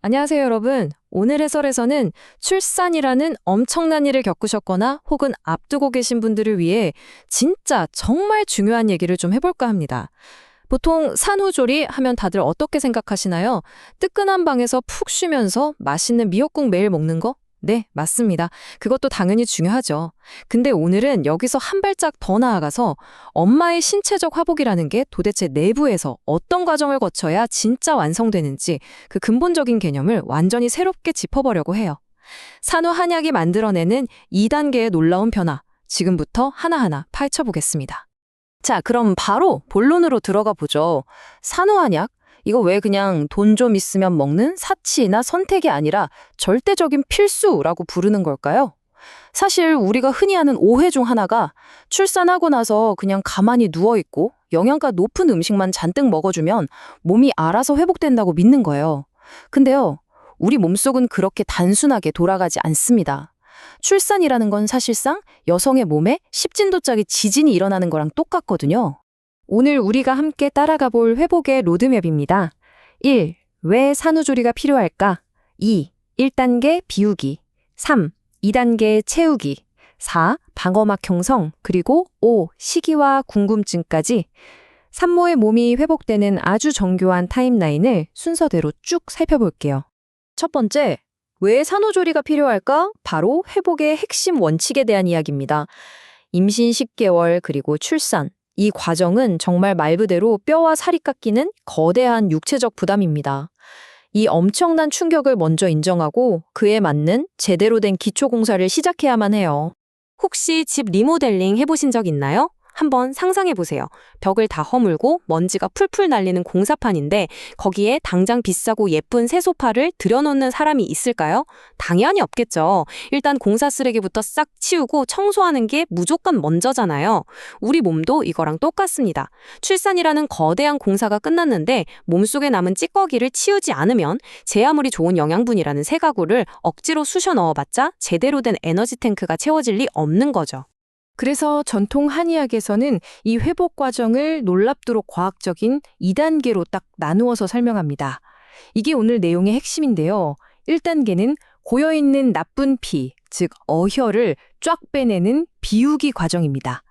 안녕하세요, 여러분. 오늘 해설에서는 출산이라는 엄청난 일을 겪으셨거나 혹은 앞두고 계신 분들을 위해 진짜 정말 중요한 얘기를 좀 해볼까 합니다. 보통 산후조리 하면 다들 어떻게 생각하시나요? 뜨끈한 방에서 푹 쉬면서 맛있는 미역국 매일 먹는 거? 네, 맞습니다. 그것도 당연히 중요하죠. 근데 오늘은 여기서 한 발짝 더 나아가서 엄마의 신체적 화복이라는 게 도대체 내부에서 어떤 과정을 거쳐야 진짜 완성되는지 그 근본적인 개념을 완전히 새롭게 짚어보려고 해요. 산후 한약이 만들어내는 2단계의 놀라운 변화, 지금부터 하나하나 파헤쳐보겠습니다. 자, 그럼 바로 본론으로 들어가 보죠. 산후 한약? 이거 왜 그냥 돈 좀 있으면 먹는 사치나 선택이 아니라 절대적인 필수라고 부르는 걸까요? 사실 우리가 흔히 하는 오해 중 하나가 출산하고 나서 그냥 가만히 누워있고 영양가 높은 음식만 잔뜩 먹어주면 몸이 알아서 회복된다고 믿는 거예요. 근데요, 우리 몸속은 그렇게 단순하게 돌아가지 않습니다. 출산이라는 건 사실상 여성의 몸에 10진도짜리 지진이 일어나는 거랑 똑같거든요. 오늘 우리가 함께 따라가 볼 회복의 로드맵입니다. 1. 왜 산후조리가 필요할까? 2. 1단계 비우기. 3. 2단계 채우기. 4. 방어막 형성. 그리고 5. 시기와 궁금증까지. 산모의 몸이 회복되는 아주 정교한 타임라인을 순서대로 쭉 살펴볼게요. 첫 번째, 왜 산후조리가 필요할까? 바로 회복의 핵심 원칙에 대한 이야기입니다. 임신 10개월 그리고 출산. 이 과정은 정말 말 그대로 뼈와 살이 깎이는 거대한 육체적 부담입니다. 이 엄청난 충격을 먼저 인정하고 그에 맞는 제대로 된 기초공사를 시작해야만 해요. 혹시 집 리모델링 해보신 적 있나요? 한번 상상해보세요. 벽을 다 허물고 먼지가 풀풀 날리는 공사판인데 거기에 당장 비싸고 예쁜 새 소파를 들여놓는 사람이 있을까요? 당연히 없겠죠. 일단 공사 쓰레기부터 싹 치우고 청소하는 게 무조건 먼저잖아요. 우리 몸도 이거랑 똑같습니다. 출산이라는 거대한 공사가 끝났는데 몸속에 남은 찌꺼기를 치우지 않으면 제 아무리 좋은 영양분이라는 새 가구를 억지로 쑤셔 넣어봤자 제대로 된 에너지 탱크가 채워질 리 없는 거죠. 그래서 전통 한의학에서는 이 회복 과정을 놀랍도록 과학적인 2단계로 딱 나누어서 설명합니다. 이게 오늘 내용의 핵심인데요. 1단계는 고여있는 나쁜 피, 즉 어혈을 쫙 빼내는 비우기 과정입니다.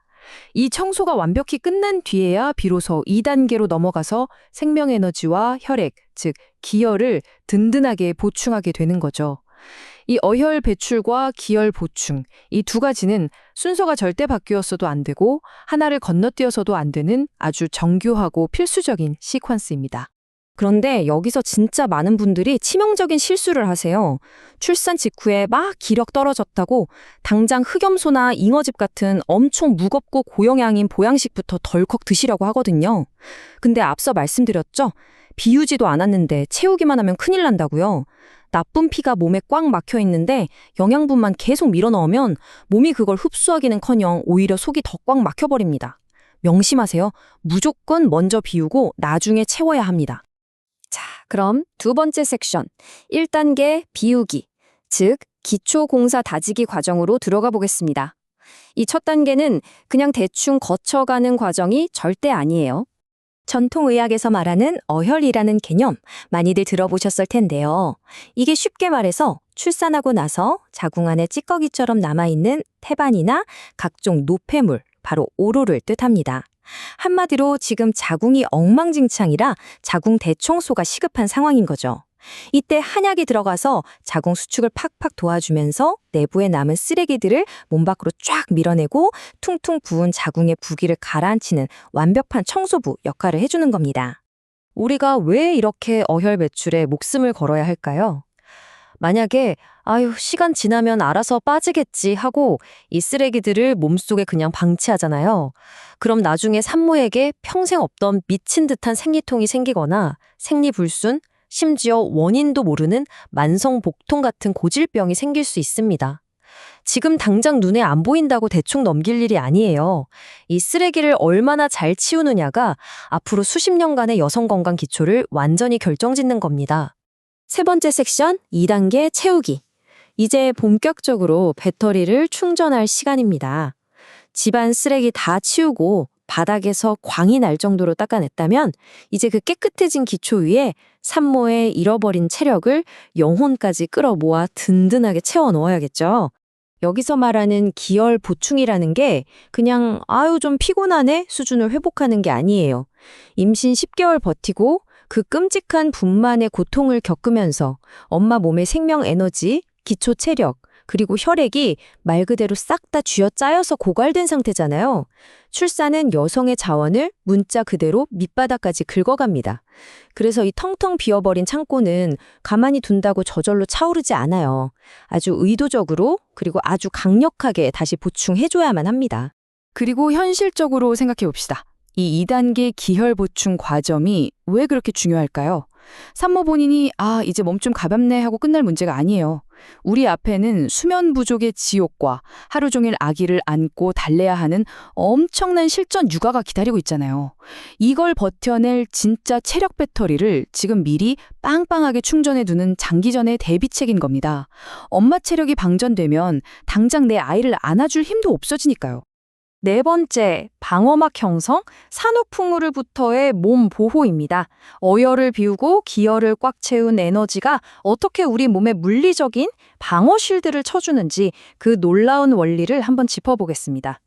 이 청소가 완벽히 끝난 뒤에야 비로소 2단계로 넘어가서 생명에너지와 혈액, 즉 기혈을 든든하게 보충하게 되는 거죠. 이 어혈 배출과 기혈 보충, 이 두 가지는 순서가 절대 바뀌었어도 안 되고 하나를 건너뛰어서도 안 되는 아주 정교하고 필수적인 시퀀스입니다. 그런데 여기서 진짜 많은 분들이 치명적인 실수를 하세요. 출산 직후에 막 기력 떨어졌다고 당장 흑염소나 잉어즙 같은 엄청 무겁고 고영양인 보양식부터 덜컥 드시려고 하거든요. 근데 앞서 말씀드렸죠? 비우지도 않았는데 채우기만 하면 큰일 난다고요. 나쁜 피가 몸에 꽉 막혀 있는데 영양분만 계속 밀어넣으면 몸이 그걸 흡수하기는커녕 오히려 속이 더 꽉 막혀버립니다. 명심하세요. 무조건 먼저 비우고 나중에 채워야 합니다. 자, 그럼 두 번째 섹션, 1단계 비우기, 즉 기초공사 다지기 과정으로 들어가 보겠습니다. 이 첫 단계는 그냥 대충 거쳐가는 과정이 절대 아니에요. 전통의학에서 말하는 어혈이라는 개념 많이들 들어보셨을 텐데요. 이게 쉽게 말해서 출산하고 나서 자궁 안에 찌꺼기처럼 남아있는 태반이나 각종 노폐물, 바로 오로를 뜻합니다. 한마디로 지금 자궁이 엉망진창이라 자궁 대청소가 시급한 상황인 거죠. 이때 한약이 들어가서 자궁 수축을 팍팍 도와주면서 내부에 남은 쓰레기들을 몸 밖으로 쫙 밀어내고 퉁퉁 부은 자궁의 부기를 가라앉히는 완벽한 청소부 역할을 해주는 겁니다. 우리가 왜 이렇게 어혈 배출에 목숨을 걸어야 할까요? 만약에 시간 지나면 알아서 빠지겠지 하고 이 쓰레기들을 몸속에 그냥 방치하잖아요. 그럼 나중에 산모에게 평생 없던 미친 듯한 생리통이 생기거나 생리불순, 심지어 원인도 모르는 만성 복통 같은 고질병이 생길 수 있습니다. 지금 당장 눈에 안 보인다고 대충 넘길 일이 아니에요. 이 쓰레기를 얼마나 잘 치우느냐가 앞으로 수십 년간의 여성 건강 기초를 완전히 결정짓는 겁니다. 세 번째 섹션, 2단계 채우기. 이제 본격적으로 배터리를 충전할 시간입니다. 집안 쓰레기 다 치우고 바닥에서 광이 날 정도로 닦아냈다면 이제 그 깨끗해진 기초 위에 산모의 잃어버린 체력을 영혼까지 끌어모아 든든하게 채워 넣어야겠죠. 여기서 말하는 기혈 보충이라는 게 그냥 아유 좀 피곤하네 수준을 회복하는 게 아니에요. 임신 10개월 버티고 그 끔찍한 분만의 고통을 겪으면서 엄마 몸의 생명 에너지, 기초 체력, 그리고 혈액이 말 그대로 싹 다 쥐어짜여서 고갈된 상태잖아요. 출산은 여성의 자원을 문자 그대로 밑바닥까지 긁어갑니다. 그래서 이 텅텅 비어버린 창고는 가만히 둔다고 저절로 차오르지 않아요. 아주 의도적으로 그리고 아주 강력하게 다시 보충해줘야만 합니다. 그리고 현실적으로 생각해 봅시다. 이 2단계 기혈 보충 과정이 왜 그렇게 중요할까요? 산모 본인이 이제 몸 좀 가볍네 하고 끝날 문제가 아니에요. 우리 앞에는 수면 부족의 지옥과 하루 종일 아기를 안고 달래야 하는 엄청난 실전 육아가 기다리고 있잖아요. 이걸 버텨낼 진짜 체력 배터리를 지금 미리 빵빵하게 충전해 두는 장기전의 대비책인 겁니다. 엄마 체력이 방전되면 당장 내 아이를 안아줄 힘도 없어지니까요. 네 번째, 방어막 형성, 산후풍으로부터의 몸 보호입니다. 어혈을 비우고 기혈을 꽉 채운 에너지가 어떻게 우리 몸에 물리적인 방어 쉴드를 쳐주는지 그 놀라운 원리를 한번 짚어보겠습니다.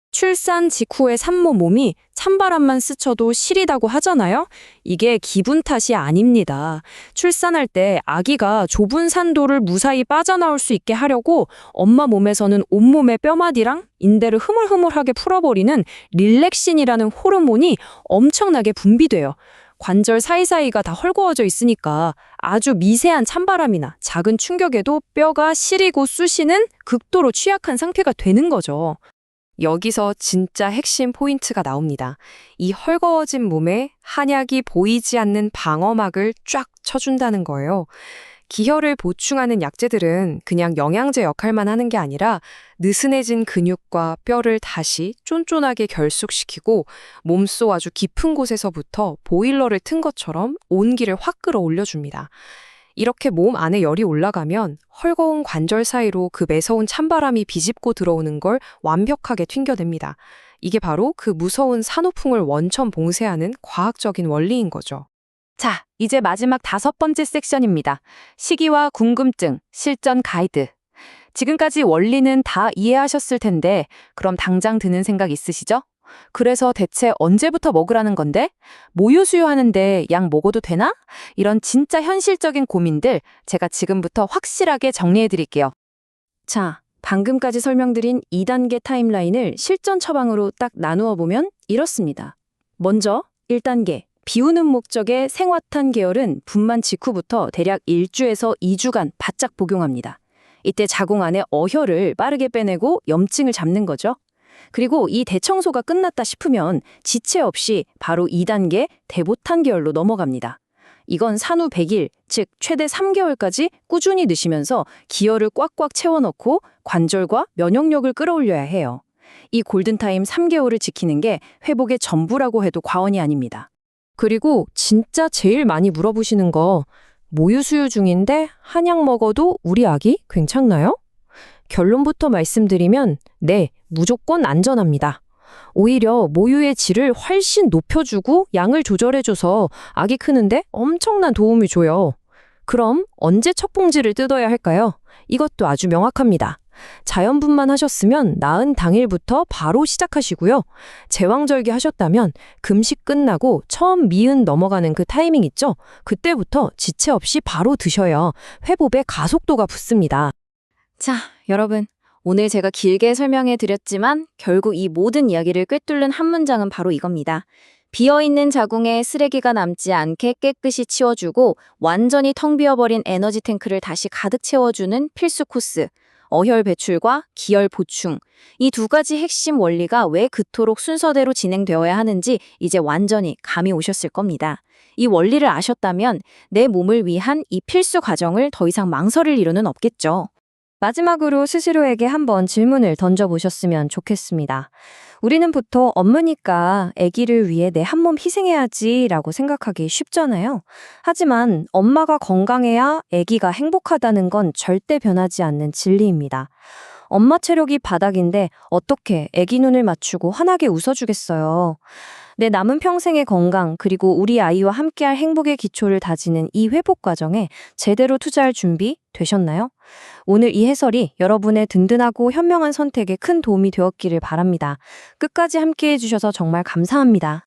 출산 직후의 산모 몸이 찬바람만 스쳐도 시리다고 하잖아요? 이게 기분 탓이 아닙니다. 출산할 때 아기가 좁은 산도를 무사히 빠져나올 수 있게 하려고 엄마 몸에서는 온몸의 뼈마디랑 인대를 흐물흐물하게 풀어버리는 릴렉신이라는 호르몬이 엄청나게 분비돼요. 관절 사이사이가 다 헐거워져 있으니까 아주 미세한 찬바람이나 작은 충격에도 뼈가 시리고 쑤시는 극도로 취약한 상태가 되는 거죠. 여기서 진짜 핵심 포인트가 나옵니다. 이 헐거워진 몸에 한약이 보이지 않는 방어막을 쫙 쳐준다는 거예요. 기혈을 보충하는 약재들은 그냥 영양제 역할만 하는 게 아니라 느슨해진 근육과 뼈를 다시 쫀쫀하게 결속시키고 몸속 아주 깊은 곳에서부터 보일러를 튼 것처럼 온기를 확 끌어올려줍니다. 이렇게 몸 안에 열이 올라가면 헐거운 관절 사이로 그 매서운 찬바람이 비집고 들어오는 걸 완벽하게 튕겨냅니다. 이게 바로 그 무서운 산후풍을 원천 봉쇄하는 과학적인 원리인 거죠. 자, 이제 마지막 5번째 섹션입니다. 식이와 궁금증, 실전 가이드. 지금까지 원리는 다 이해하셨을 텐데 그럼 당장 드는 생각 있으시죠? 그래서 대체 언제부터 먹으라는 건데? 모유 수유하는데 약 먹어도 되나? 이런 진짜 현실적인 고민들 제가 지금부터 확실하게 정리해 드릴게요. 자, 방금까지 설명드린 2단계 타임라인을 실전 처방으로 딱 나누어 보면 이렇습니다. 먼저 1단계, 비우는 목적의 생화탄 계열은 분만 직후부터 대략 1주에서 2주간 바짝 복용합니다. 이때 자궁 안에 어혈을 빠르게 빼내고 염증을 잡는 거죠. 그리고 이 대청소가 끝났다 싶으면 지체 없이 바로 2단계 대보탄 계열로 넘어갑니다. 이건 산후 100일, 즉 최대 3개월까지 꾸준히 드시면서 기혈을 꽉꽉 채워넣고 관절과 면역력을 끌어올려야 해요. 이 골든타임 3개월을 지키는 게 회복의 전부라고 해도 과언이 아닙니다. 그리고 진짜 제일 많이 물어보시는 거, 모유 수유 중인데 한약 먹어도 우리 아기 괜찮나요? 결론부터 말씀드리면 네, 무조건 안전합니다. 오히려 모유의 질을 훨씬 높여주고 양을 조절해줘서 아기 크는데 엄청난 도움이 줘요. 그럼 언제 첫 봉지를 뜯어야 할까요? 이것도 아주 명확합니다. 자연분만 하셨으면 낳은 당일부터 바로 시작하시고요. 제왕절개 하셨다면 금식 끝나고 처음 미은 넘어가는 그 타이밍 있죠? 그때부터 지체 없이 바로 드셔야 회복의 가속도가 붙습니다. 자, 여러분. 오늘 제가 길게 설명해 드렸지만 결국 이 모든 이야기를 꿰뚫는 한 문장은 바로 이겁니다. 비어있는 자궁에 쓰레기가 남지 않게 깨끗이 치워주고 완전히 텅 비어버린 에너지 탱크를 다시 가득 채워주는 필수 코스. 어혈 배출과 기혈 보충. 이 두 가지 핵심 원리가 왜 그토록 순서대로 진행되어야 하는지 이제 완전히 감이 오셨을 겁니다. 이 원리를 아셨다면 내 몸을 위한 이 필수 과정을 더 이상 망설일 이유는 없겠죠. 마지막으로 스스로에게 한번 질문을 던져보셨으면 좋겠습니다. 우리는 보통 업무니까 아기를 위해 내 한 몸 희생해야지 라고 생각하기 쉽잖아요. 하지만 엄마가 건강해야 아기가 행복하다는 건 절대 변하지 않는 진리입니다. 엄마 체력이 바닥인데 어떻게 아기 눈을 맞추고 환하게 웃어주겠어요. 내 남은 평생의 건강 그리고 우리 아이와 함께할 행복의 기초를 다지는 이 회복 과정에 제대로 투자할 준비 되셨나요? 오늘 이 해설이 여러분의 든든하고 현명한 선택에 큰 도움이 되었기를 바랍니다. 끝까지 함께해 주셔서 정말 감사합니다.